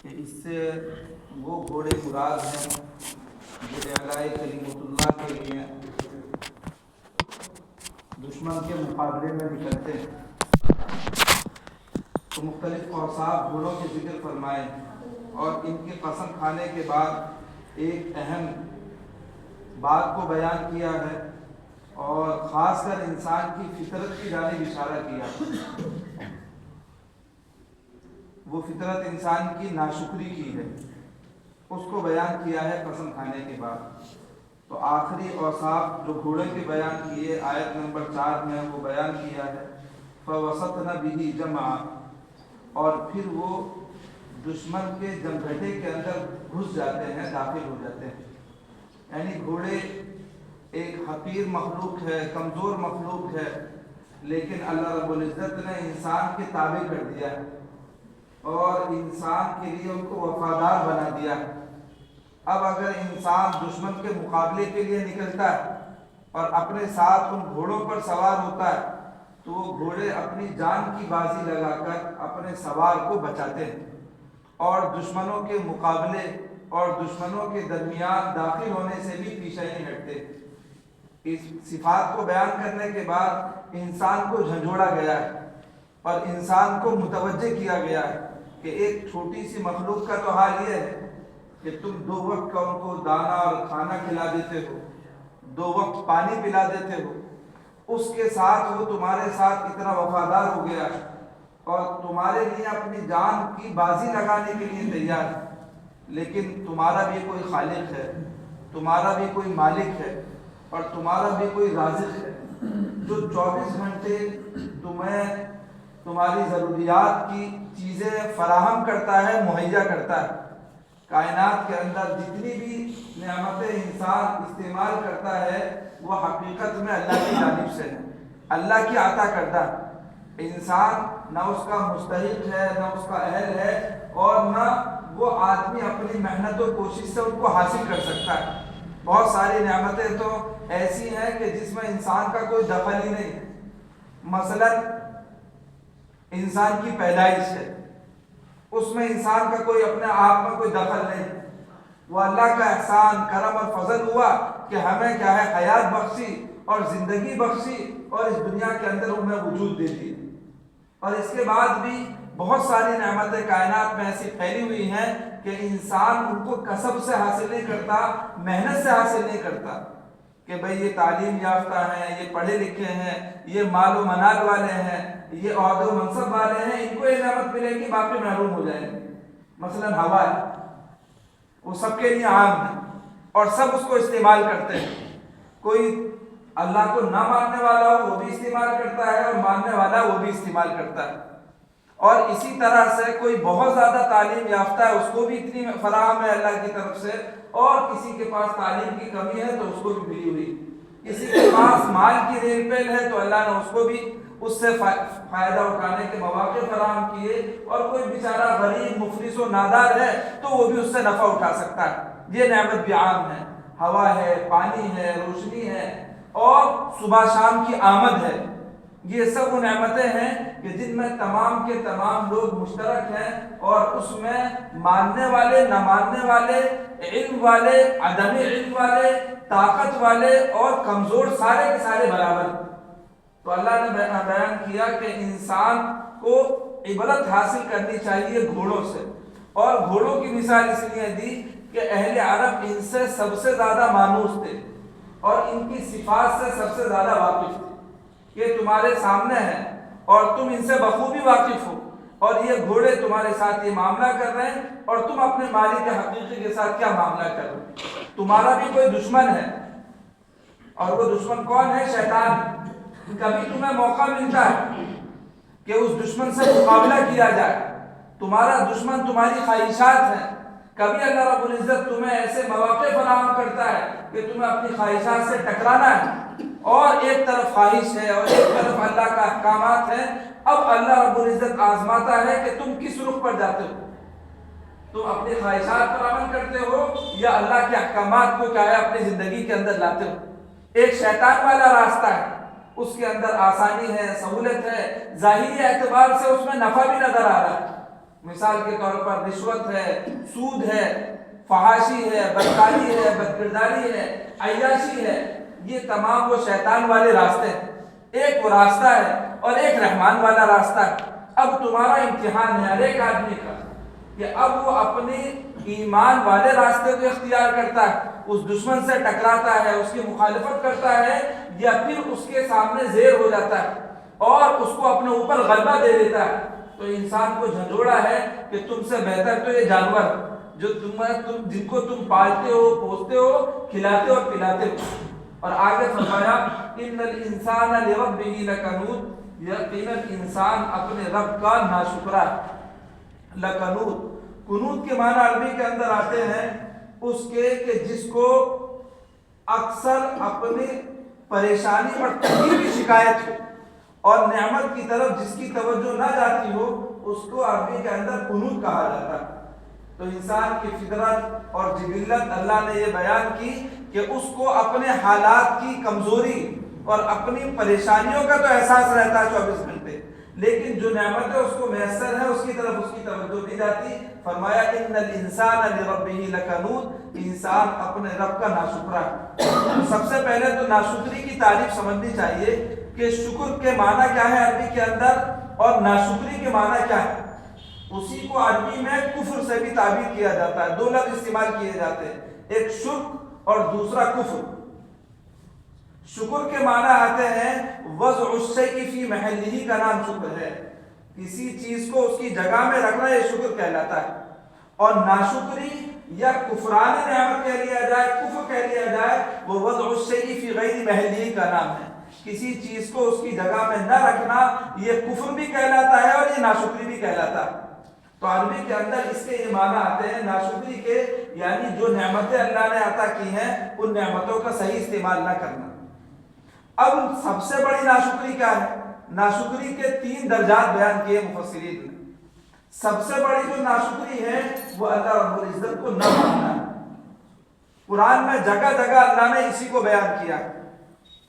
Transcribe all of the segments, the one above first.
کہ اس سے وہ گھوڑے مراد ہیں جو اعلاء کلمت اللہ کے لیے دشمن کے مقابلے میں نکلتے ہیں۔ تو مختلف اوصاف گھوڑوں کے ذکر فرمائے اور ان کے قسم کھانے کے بعد ایک اہم بات کو بیان کیا ہے اور خاص کر انسان کی فطرت کی جانب اشارہ کیا۔ وہ فطرت انسان کی ناشکری کی ہے، اس کو بیان کیا ہے قسم کھانے کے بعد۔ تو آخری اوصاف جو گھوڑے کے بیان کیے آیت نمبر 4 میں وہ بیان کیا ہے، فَوَسَطْنَ بِهِ جَمْعًا، اور پھر وہ دشمن کے جمگھٹے کے اندر گھس جاتے ہیں، داخل ہو جاتے ہیں۔ یعنی گھوڑے ایک حقیر مخلوق ہے، کمزور مخلوق ہے، لیکن اللہ رب العزت نے انسان کے تابع کر دیا ہے اور انسان کے لیے ان کو وفادار بنا دیا ہے۔ اب اگر انسان دشمن کے مقابلے کے لیے نکلتا ہے اور اپنے ساتھ ان گھوڑوں پر سوار ہوتا ہے تو وہ گھوڑے اپنی جان کی بازی لگا کر اپنے سوار کو بچاتے ہیں اور دشمنوں کے مقابلے اور دشمنوں کے درمیان داخل ہونے سے بھی پیچھے نہیں ہٹتے۔ اس صفات کو بیان کرنے کے بعد انسان کو جھنجھوڑا گیا ہے اور انسان کو متوجہ کیا گیا ہے کہ ایک چھوٹی سی مخلوق کا تو حال یہ ہے کہ تم 2 وقت کا ان کو دانہ اور کھانا کھلا دیتے ہو، 2 وقت پانی پلا دیتے ہو، اس کے ساتھ وہ تمہارے ساتھ اتنا وفادار ہو گیا اور تمہارے لیے اپنی جان کی بازی لگانے کے لیے تیار ہے۔ لیکن تمہارا بھی کوئی خالق ہے، تمہارا بھی کوئی مالک ہے اور تمہارا بھی کوئی رازق ہے جو 24 گھنٹے تمہیں تمہاری ضروریات کی چیزیں فراہم کرتا ہے، مہیا کرتا ہے۔ کائنات کے اندر جتنی بھی نعمتیں انسان استعمال کرتا ہے وہ حقیقت میں اللہ کی جانب سے ہے، اللہ کی عطا کردہ۔ انسان نہ اس کا مستحق ہے، نہ اس کا اہل ہے اور نہ وہ آدمی اپنی محنت و کوشش سے ان کو حاصل کر سکتا ہے۔ بہت ساری نعمتیں تو ایسی ہیں کہ جس میں انسان کا کوئی دخل ہی نہیں ہے۔ مثلا انسان کی پیدائش ہے، اس میں انسان کا کوئی اپنے آپ میں کوئی دخل نہیں، وہ اللہ کا احسان، کرم اور فضل ہوا کہ ہمیں کیا ہے حیات بخشی اور زندگی بخشی اور اس دنیا کے اندر ہمیں وجود دے دی۔ اور اس کے بعد بھی بہت ساری نعمتیں کائنات میں ایسی پھیلی ہوئی ہیں کہ انسان ان کو کسب سے حاصل نہیں کرتا، محنت سے حاصل نہیں کرتا کہ بھئی یہ تعلیم یافتہ ہیں، یہ پڑھے لکھے ہیں، یہ مال و منال والے ہیں، یہ عہدہ و منصب والے ہیں، ان کو یہ نعمت ملے گی، باقی محروم ہو جائیں گے۔ مثلا ہوا ہے، وہ سب کے لیے عام ہے اور سب اس کو استعمال کرتے ہیں۔ کوئی اللہ کو نہ ماننے والا ہو وہ بھی استعمال کرتا ہے اور ماننے والا وہ بھی استعمال کرتا ہے۔ اور اسی طرح سے کوئی بہت زیادہ تعلیم یافتہ ہے، اس کو بھی اتنی فراہم ہے اللہ کی طرف سے، اور کسی کے پاس تعلیم کی کمی ہے تو اس کو بھی ملی ہوئی۔ کسی کے پاس مال کی ریل پیل ہے تو اللہ نے اس کو بھی اس سے فائدہ اٹھانے کے مواقع فراہم کیے، اور کوئی بیچارہ غریب مفلس و نادار ہے تو وہ بھی اس سے نفع اٹھا سکتا ہے۔ یہ نعمت بھی عام ہے، ہوا ہے، پانی ہے، روشنی ہے اور صبح شام کی آمد ہے۔ یہ سب وہ نعمتیں ہیں کہ جن میں تمام کے تمام لوگ مشترک ہیں اور اس میں ماننے والے، نہ ماننے والے، علم والے، عدم علم والے، طاقت والے اور کمزور سارے کے سارے برابر۔ تو اللہ نے بیان کیا کہ انسان کو عبرت حاصل کرنی چاہیے گھوڑوں سے، اور گھوڑوں کی مثال اس لیے دی کہ اہل عرب ان سے سب سے زیادہ مانوس تھے اور ان کی صفات سے سب سے زیادہ واقف تھے۔ یہ تمہارے سامنے ہے اور تم ان سے بخوبی واقف ہو، اور یہ گھوڑے تمہارے ساتھ یہ معاملہ کر رہے ہیں اور تم اپنے مالک حقیقی کے ساتھ کیا معاملہ کر رہے ہو۔ تمہارا بھی کوئی دشمن ہے اور وہ دشمن کون ہے؟ شیطان۔ کبھی تمہیں موقع ملتا ہے کہ اس دشمن سے مقابلہ کیا جائے، تمہارا دشمن تمہاری خواہشات ہیں۔ کبھی اللہ رب العزت تمہیں ایسے مواقع فراہم کرتا ہے کہ تمہیں اپنی خواہشات سے ٹکرانا ہے، اور ایک طرف خواہش ہے اور ایک طرف اللہ کا احکامات ہیں۔ اب اللہ رب العزت آزماتا ہے کہ تم کس رخ پر جاتے ہو، تم اپنی خواہشات پر عمل کرتے ہو یا اللہ کے احکامات کو کیا ہے اپنی زندگی کے اندر لاتے ہو۔ ایک شیطان والا راستہ ہے، اس کے اندر آسانی ہے، سہولت ہے، ظاہری اعتبار سے اس میں نفع بھی نظر آ رہا ہے، مثال کے طور پر رشوت ہے، سود ہے، فحاشی ہے، بدکاری ہے، بدکرداری ہے، عیاشی ہے، یہ تمام وہ شیطان والے راستے ہیں۔ ایک وہ راستہ ہے اور ایک رحمان والا راستہ ہے۔ اب تمہارا امتحان ہے ہر ایک آدمی کا کہ اب وہ اپنے ایمان والے راستے کو اختیار کرتا ہے، اس دشمن سے ٹکراتا ہے، اس کی مخالفت کرتا ہے، یا پھر اس کے سامنے زیر ہو جاتا ہے اور اس کو اپنے اوپر غلبہ دے دیتا ہے۔ تو انسان کو جھنجھوڑا ہے کہ تم سے بہتر تو یہ جانور جو جن کو تم پالتے ہو، پوستے ہو، کھلاتے ہو اور پلاتے ہو۔ اور آگے فرمایا ان الانسان لربہ لکنود، یقیناً انسان اپنے رب کا ناشکرا ہے۔ لکنود، کنود کے معنی عربی کے اندر آتے ہیں اس کے کہ جس کو اکثر اپنی پریشانی اور تکلیف کی شکایت ہو اور نعمت کی طرف جس کی توجہ نہ جاتی ہو، اس کو عربی کے اندر کنود کہا جاتا ہے۔ تو انسان کی فطرت اور جبلت اللہ نے یہ بیان کی کہ اس کو اپنے حالات کی کمزوری اور اپنی پریشانیوں کا تو احساس رہتا ہے 24 گھنٹے، لیکن جو نعمتیں اس کو میسر ہیں اس کی طرف اس کی توجہ نہیں جاتی۔ فرمایا ان الانسان لربہ لکنود، انسان اپنے رب کا ناشکرا ہے۔ سب سے پہلے تو ناشکری کی تعریف سمجھنی چاہیے کہ شکر کے معنی کیا ہے عربی کے اندر اور ناشکری کے معنی کیا ہے۔ اسی کو عربی میں کفر سے بھی تعبیر کیا جاتا ہے، دو لفظ استعمال کیے جاتے ہیں، ایک شکر اور دوسرا کفر۔ شکر کے معنی آتے ہیں وضع الشیء فی محلہ، کا نام شکر ہے، کسی چیز کو اس کی جگہ میں رکھنا، یہ شکر کہلاتا ہے۔ اور ناشکری یا کفران نعمت کہہ لیا جائے، کفر کہہ لیا جائے، وہ وضع الشیء فی غیر محلہ کا نام ہے، کسی چیز کو اس کی جگہ میں نہ رکھنا، یہ کفر بھی کہلاتا ہے اور یہ ناشکری بھی کہلاتا ہے۔ تو عربی کے اندر اس کے یہ معنی آتے ہیں ناشکری کے، یعنی جو نعمتیں اللہ نے عطا کی ہیں ان نعمتوں کا صحیح استعمال نہ کرنا۔ اب سب سے بڑی ناشکری کیا ہے؟ ناشکری کے 3 درجات بیان کیے مفسرین نے۔ سب سے بڑی جو ناشکری ہے وہ اللہ رب العزت کو نہ ماننا ہے۔ قرآن میں جگہ جگہ اللہ نے اسی کو بیان کیا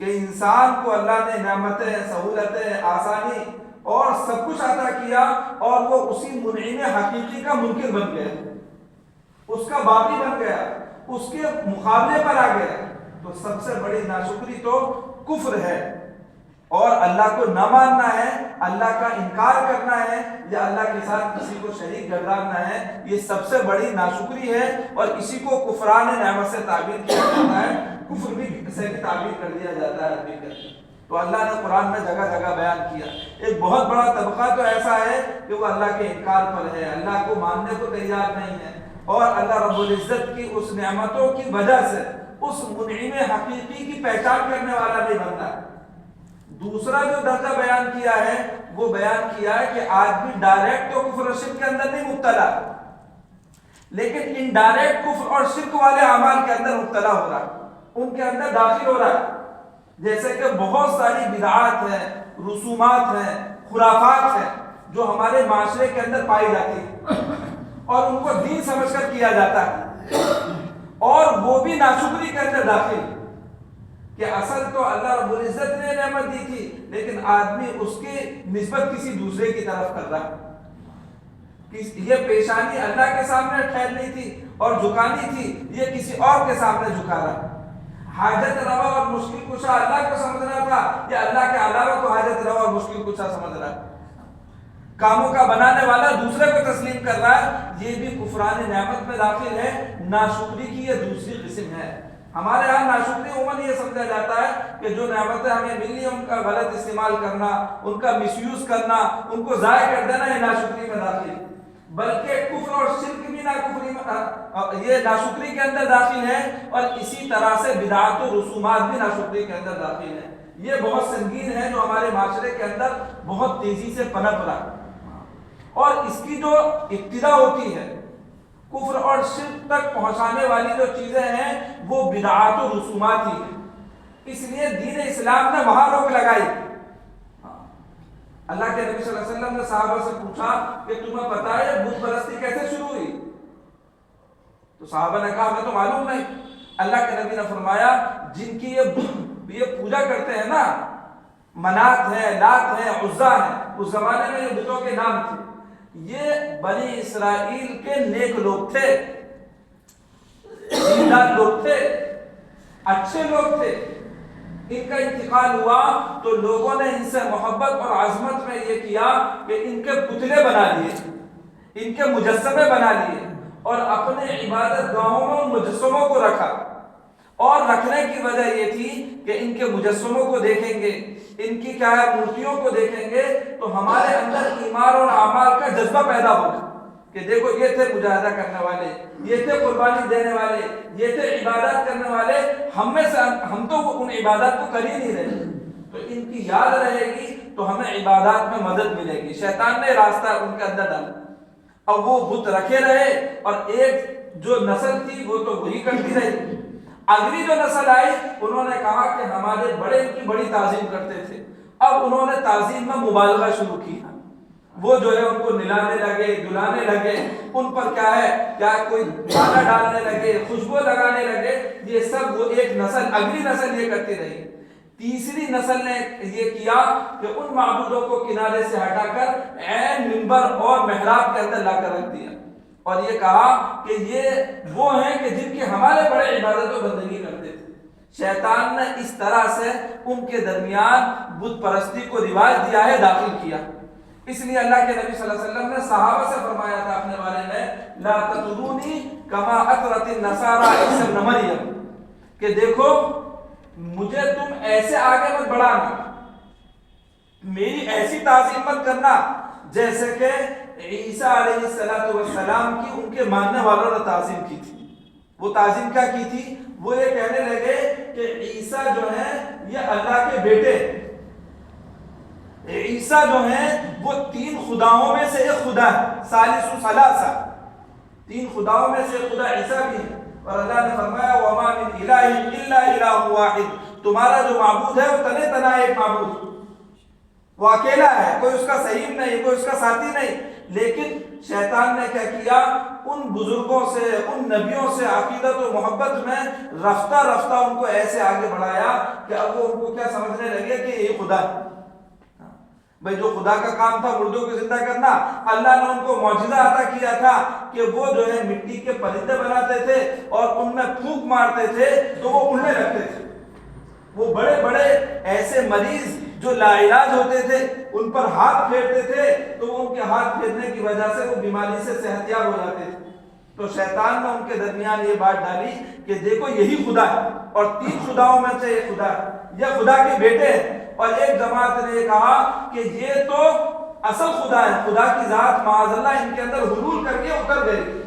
کہ انسان کو اللہ نے نعمتیں، سہولتیں، آسانی اور سب کچھ عطا کیا اور وہ اسی منعم حقیقی کا منکر بن گیا، اس کا باغی بن گیا، اس کے مقابلے پر آ گیا۔ تو سب سے بڑی ناشکری تو کفر ہے اور اللہ کو نہ ماننا ہے، اللہ کا انکار کرنا ہے یا اللہ کے ساتھ کسی کو شریک گرداننا ہے، یہ سب سے بڑی ناشکری ہے اور اسی کو کفران نعمت سے تعبیر کیا جاتا ہے، کفر بھی سے بھی تعبیر کر دیا جاتا ہے عربی کے۔ تو اللہ نے قرآن میں جگہ جگہ بیان کیا۔ ایک بہت بڑا طبقہ تو ایسا ہے کہ وہ اللہ کے انکار پر ہے، اللہ کو ماننے کو تیار نہیں ہے اور اللہ رب العزت کی اس نعمتوں کی وجہ سے اس منعم حقیقی کی پہچان کرنے والا نہیں بنتا۔ دوسرا جو درجہ بیان کیا ہے وہ بیان کیا ہے کہ آدمی ڈائریکٹ تو کفر و شرک کے اندر نہیں مبتلا، لیکن انڈائریکٹ کفر اور شرک والے اعمال کے اندر مبتلا ہو رہا ہے، ان کے اندر داخل ہو رہا ہے۔ جیسے کہ بہت ساری بدعات ہیں، رسومات ہیں، خرافات ہیں جو ہمارے معاشرے کے اندر پائی جاتی ہیں اور ان کو دین سمجھ کر کیا جاتا ہے، اور وہ بھی ناشکری کے اندر داخل کہ اصل تو اللہ رب العزت نے نعمت دی تھی لیکن آدمی اس کی نسبت کسی دوسرے کی طرف کر رہا ہے۔ یہ پیشانی اللہ کے سامنے ٹھہرنی تھی اور جھکانی تھی، یہ کسی اور کے سامنے جھکا رہا ہے۔ حاجت روا اور مشکل کشا اللہ کو سمجھنا تھا یا اللہ کے علاوہ کو حاجت روا اور مشکل کشا سمجھ رہا ہے۔ کاموں کا بنانے والا دوسرے کو تسلیم کر رہا ہے، یہ بھی کفران نعمت میں داخل ہے۔ ناشکری کی یہ دوسری قسم ہے۔ ہمارے ہاں ناشکری عموماً یہ سمجھا جاتا ہے کہ جو نعمتیں ہمیں ملی ان کا غلط استعمال کرنا، ان کا مس یوز کرنا، ان کو ضائع کر دینا، یہ ناشکری میں داخل ہے۔ بلکہ کفر اور شرک بھی یہ ناشکری کے اندر داخل ہے، اور اسی طرح سے بدعات و رسومات بھی ناشکری کے اندر داخل ہے۔ یہ بہت سنگین ہے جو ہمارے معاشرے کے اندر بہت تیزی سے پنپ رہا ہے، اور اس کی جو ابتدا ہوتی ہے کفر اور شرک تک پہنچانے والی جو چیزیں ہیں وہ بدعات و رسومات ہی ہیں۔ اس لیے دین اسلام نے وہاں روک لگائی۔ اللہ کے نبی صلی اللہ علیہ وسلم نے صحابہ سے پوچھا کہ تمہیں پتا ہے بت پرستی کیسے شروع ہوئی؟ تو صحابہ نے کہا ہمیں تو معلوم نہیں۔ اللہ کے نبی نے فرمایا جن کی یہ پوجا کرتے ہیں نا، منات ہے، لات ہے، عزا ہے، اس زمانے میں یہ بتوں کے نام تھے، یہ بنی اسرائیل کے نیک لوگ تھے، دیندار لوگ تھے، اچھے لوگ تھے۔ ان کا انتقال ہوا تو لوگوں نے ان سے محبت اور عظمت میں یہ کیا کہ ان کے پتلے بنا لیے، ان کے مجسمے بنا لیے، اور اپنے عبادت گاہوں میں ان مجسموں کو رکھا۔ اور رکھنے کی وجہ یہ تھی کہ ان کے مجسموں کو دیکھیں گے، ان کی کیا ہے مورتیوں کو دیکھیں گے تو ہمارے اندر ایمان اور اعمال کا جذبہ پیدا ہوگا کہ دیکھو یہ تھے مجاہدہ کرنے والے، یہ تھے قربانی دینے والے، یہ تھے عبادت کرنے والے، ہم میں سے ہم تو ان عبادات کو کر ہی نہیں رہے، تو ان کی یاد رہے گی تو ہمیں عبادات میں مدد ملے گی۔ شیطان نے راستہ ان کے اندر ڈالا، اب وہ بت رکھے رہے، اور ایک جو نسل تھی وہ تو وہی کرتی رہی۔ اگلی جو نسل آئی انہوں نے کہا کہ ہمارے بڑے ان کی بڑی تعظیم کرتے تھے، اب انہوں نے تعظیم میں مبالغہ شروع کیا، وہ جو ہے ان کو نلانے لگے، دلانے لگے، ان پر کیا ہے کیا کوئی کھانا ڈالنے لگے، خوشبو لگانے لگے۔ یہ سب وہ ایک نسل، اگلی نسل یہ کرتی رہی۔ تیسری نسل نے یہ کیا کہ ان معبودوں کو کنارے سے ہٹا کر عین منبر اور محراب کے اندر لا کر رکھ دیا، اور یہ کہا کہ یہ وہ ہیں کہ جن کی ہمارے بڑے عبادت و بندگی کرتے تھے۔ شیطان نے اس طرح سے ان کے درمیان بت پرستی کو رواج دیا ہے، داخل کیا۔ اس لیے اللہ کے نبی صلی اللہ علیہ وسلم نے صحابہ سے فرمایا تھا اپنے بارے میں، لا تطرونی کما اطرت النصارى عیسی ابن مریم، کہ دیکھو مجھے تم ایسے آگے مت بڑھانا، میری ایسی تعظیم مت کرنا جیسے کہ عیسیٰ علیہ السلام کی ان کے ماننے والوں نے تعظیم کی تھی۔ وہ تعظیم کیا کی تھی؟ وہ یہ کہنے لگے کہ عیسیٰ جو ہے یہ اللہ کے بیٹے، عیسیٰ جو ہیں وہ تین خداؤں میں سے ایک خدا ہے، ثالث ثلاثہ، تین خداؤں میں سے ایک خدا عیسیٰ بھی ہے۔ اور اللہ نے فرمایا وَمَا مِنْ إِلَٰهٍ إِلَّا إِلَٰهٌ وَاحِدٌ، تمہارا جو معبود ہے وہ تنے تنا ایک معبود، وہ اکیلا ہے، کوئی اس کا صحیح نہیں، کوئی اس کا ساتھی نہیں۔ لیکن شیطان نے کیا کیا؟ ان بزرگوں سے، ان نبیوں سے عقیدت و محبت میں رفتہ رفتہ ان کو ایسے آگے بڑھایا کہ اب وہ ان کو کیا سمجھنے لگے کہ یہ خدا ہے۔ بھئی جو خدا کا کام تھا مردوں کو زندہ کرنا، اللہ نے ان کو معجزہ عطا کیا تھا کہ وہ جو ہے مٹی کے پرندے بناتے تھے اور ان میں پھونک مارتے تھے تو وہ اڑنے لگتے تھے۔ وہ بڑے بڑے ایسے مریض جو لا علاج ہوتے تھے ان پر ہاتھ پھیرتے تھے تو وہ ان کے ہاتھ پھیرنے کی وجہ سے وہ بیماری سے صحت یاب ہو جاتے تھے۔ تو شیطان نے ان کے درمیان یہ بات ڈالی کہ دیکھو یہی خدا ہے، اور تین خداؤں میں سے ایک خدا ہے، یہ خدا کے بیٹے ہیں۔ اور ایک جماعت نے یہ کہا کہ یہ تو اصل خدا ہے، خدا کی ذات معاذ اللہ ان کے اندر حلول کر کے اتر گئی۔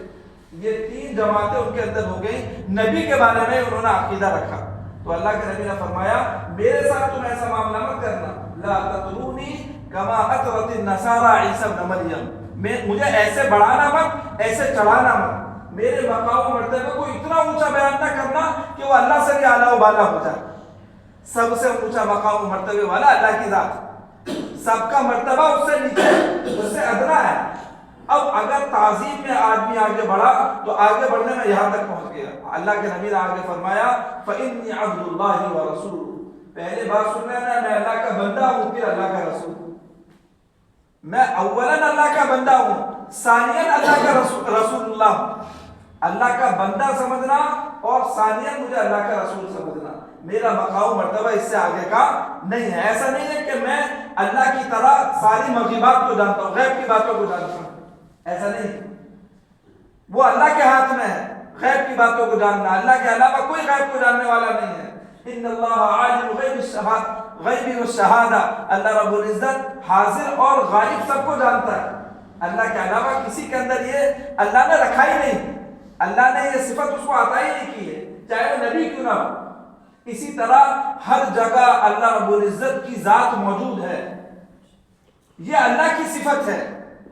یہ تین جماعتیں ان کے اندر ہو گئی، نبی کے بارے میں انہوں نے عقیدہ رکھا۔ تو اللہ کے نبی نے فرمایا میرے ساتھ تم ایسا معاملہ مت کرنا، لا تطرونی کما اطرت النصارى عیسی ابن مریم، مجھے ایسے بڑھانا مت، ایسے چڑھانا مت، میرے مقام و مرتبے کو اتنا اونچا بیان نہ کرنا کہ وہ اللہ سے بھی اعلیٰ و بالا ہو جائے۔ سب سے اونچا مقام و مرتبے والا اللہ کی ذات، سب کا مرتبہ اس سے نیچے ہے، اس سے ادنا ہے۔ اب اگر تعظیم میں آدمی آگے بڑھا تو آگے بڑھنے میں یہاں تک پہنچ گیا۔ اللہ کے نبی نے آگے فرمایا فَإِنِّي عَبْدُ اللَّهِ وَرَسُولُهُ، پہلے بات سن لینا، میں اللہ کا بندہ ہوں پھر اللہ کا رسول ہوں۔ میں اولاً اللہ کا بندہ ہوں، ثانیاً اللہ کا رسول اللہ ہوں۔ اللہ کا بندہ سمجھنا اور ثانیاً مجھے اللہ کا رسول سمجھنا، میرا مقام مرتبہ اس سے آگے کا نہیں ہے۔ ایسا نہیں ہے کہ میں اللہ کی طرح ساری مغیبات کو جانتا ہوں، غیب کی باتوں کو جانتا ہوں، ایسا نہیں۔ وہ اللہ کے ہاتھ میں ہے غیب کی باتوں کو جاننا، اللہ کے علاوہ کوئی غیب کو جاننے والا نہیں ہے۔ ان اللہ عالم غیب الشہادہ، اللہ رب العزت حاضر اور غائب سب کو جانتا ہے۔ اللہ کے علاوہ کسی کے اندر یہ اللہ نے رکھا ہی نہیں، اللہ نے یہ صفت اس کو عطا ہی نہیں کی ہے، چاہے وہ نبی کیوں نہ ہو۔ اسی طرح ہر جگہ اللہ رب العزت کی ذات موجود ہے، یہ اللہ کی صفت ہے،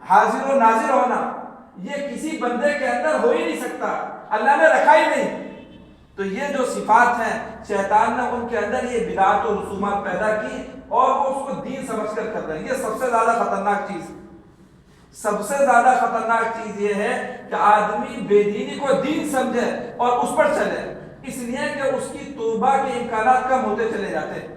حاضر و ناظر ہونا، یہ کسی بندے کے اندر ہو ہی نہیں سکتا، اللہ نے رکھا ہی نہیں۔ تو یہ جو صفات ہیں شیطان نے ان کے اندر یہ بدعات و رسومات پیدا کی اور وہ اس کو دین سمجھ کر کر رہے ہیں۔ یہ سب سے زیادہ خطرناک چیز، سب سے زیادہ خطرناک چیز یہ ہے کہ آدمی بے دینی کو دین سمجھے اور اس پر چلے، اس لیے کہ اس کی توبہ کے امکانات کم ہوتے چلے جاتے ہیں،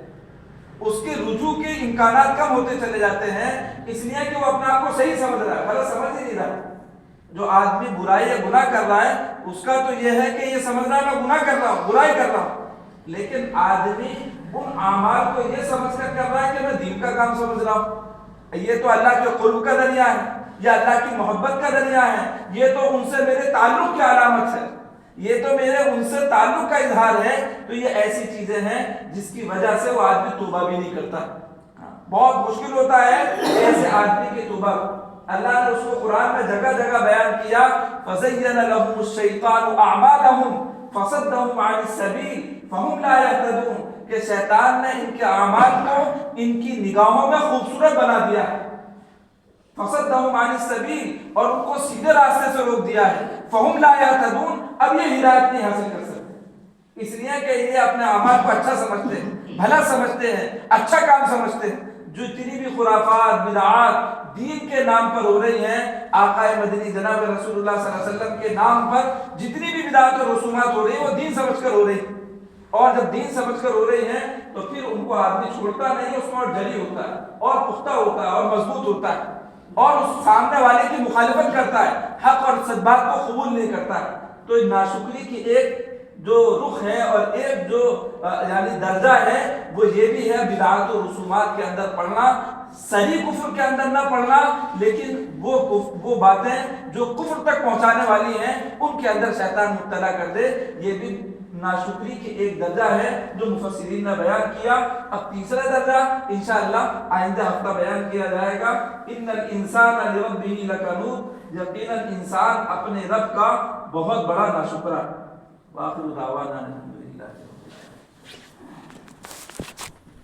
اس کے رجوع کے امکانات کم ہوتے چلے جاتے ہیں، اس لیے کہ وہ اپنے آپ کو صحیح سمجھ رہا ہے، غلط سمجھ ہی نہیں رہا۔ جو آدمی برائی یا گناہ کر رہا ہے اس کا تو یہ ہے کہ یہ سمجھ رہا ہے میں گناہ کر رہا ہوں، برائی کر رہا ہوں، لیکن آدمی ان اعمال کو یہ سمجھ کر رہا ہے کہ میں دین کا کام سمجھ رہا ہوں، یہ تو اللہ کے قرب کا ذریعہ ہے، یہ اللہ کی محبت کا ذریعہ ہے، یہ تو ان سے میرے تعلق کی علامت ہے، یہ تو میرے ان سے تعلق کا اظہار ہے۔ تو یہ ایسی چیزیں ہیں جس کی وجہ سے وہ آدمی توبہ بھی نہیں کرتا، بہت مشکل ہوتا ہے ایسے آدمی کی توبہ۔ اللہ نے اس کو قرآن میں جگہ جگہ بیان کیا، فَزَيَّنَ لَهُمُ الشَّيْطَانُ أَعْمَالَهُمْ فَصَدَّهُمْ عَنِ السَّبِيلِ فَهُمْ لَا يَهْتَدُونَ، کہ شیطان نے ان کے اعمال کو ان کی نگاہوں میں خوبصورت بنا دیا ہے، فَصَدَّهُمْ عَنِ السَّبِيلِ، اور ان کو سیدھے راستے سے روک دیا ہے، فَهُمْ لَا يَهْتَدُونَ، اب یہ ہدایت نہیں حاصل کر سکتے، اس لیے کہ یہ اپنے اعمال کو اچھا سمجھتے ہیں، بھلا سمجھتے ہیں، اچھا کام سمجھتے ہیں۔ جتنی بھی خرافات بدعات دین کے نام پر ہو رہی ہیں، آقا مدنی جناب رسول اللہ صلی اللہ علیہ وسلم کے نام پر جتنی بھی بدعات اور رسومات ہو رہی ہیں وہ دین سمجھ کر ہو رہی ہیں، اور جب دین سمجھ کر ہو رہی ہیں تو پھر ان کو آدمی چھوڑتا نہیں، اس میں اور جلی ہوتا ہے اور پختہ ہوتا ہے اور مضبوط ہوتا ہے، اور اس سامنے والے کی مخالفت کرتا ہے، حق اور سچ بات کو قبول نہیں کرتا ہے۔ تو ناشکری کی ایک جو رخ ہے اور ایک جو یعنی درجہ ہے وہ یہ بھی ہے بدعات و رسومات کے اندر پڑھنا، صحیح کفر کے اندر نہ پڑھنا، لیکن وہ باتیں جو کفر تک پہنچانے والی ہیں ان کے اندر شیطان مبتلا کر دے، یہ بھی ناشکری کی ایک درجہ ہے جو مفسرین نے بیان کیا۔ اب تیسرا درجہ انشاءاللہ آئندہ ہفتہ بیان کیا جائے گا۔ ان الانسان لربہ لکنود، یقیناً انسان اپنے رب کا بہت بڑا ناشکرا۔ وآخر دعوانا الحمدللہ۔